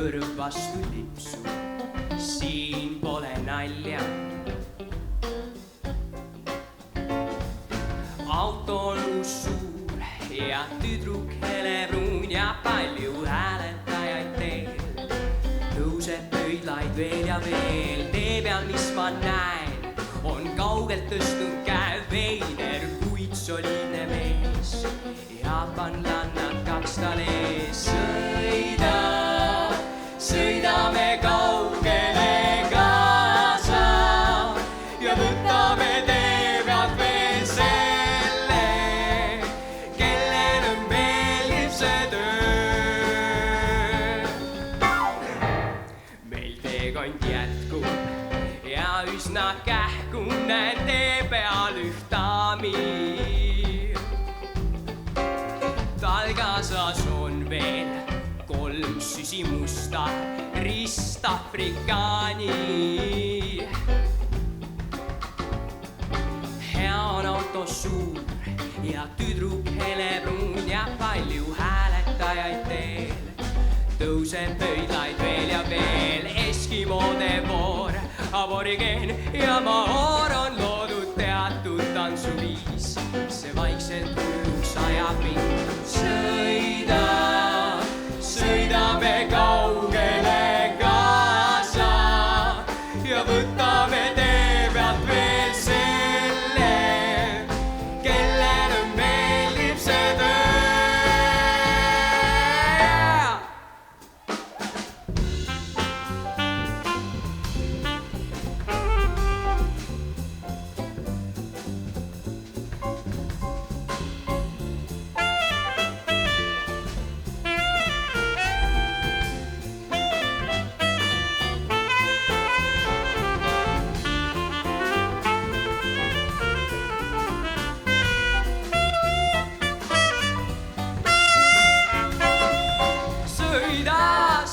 kõrv vastu lipsu, siin pole nalja. Auto on suur ja tüdruk helebruun ja palju hääletajaid teel. Tõuseb pöidlaid veel ja veel, tee peal, mis ma näen, on kaugelt tõstnud käe veider, kuid soliidne mees. Jaapanlanna kaks tal ees, sõidame kaugele kaasa ja võtame tee pealt veel selle, kellele meeldib see töö. Meil teekond jätkub ja üsna kähku näen tee peal ühtami. Talgasas on veel 3 süsimusta ristafrikaani. Hea on auto suur ja tüdruk helebruun ja palju hääletajaid teel. Tõuseb pöidlaid veel ja veel, eskimoode voor, aborigeen ja maoor on loodud teatud tantsuviis. See vaikselt hulluks ajab mind. Sõidame kaugele kaasa ja võtame tee pealt veel selle, kellele meeldib see töö.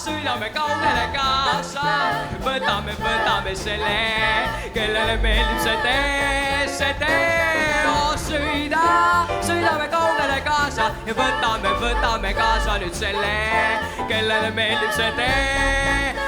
Sõidame kaugele kaasa, võtame selle, kellele meeldib see tee. Oh, sõidame kaugele kaasa ja võtame kaasa nüüd selle, kellele meeldib see tee.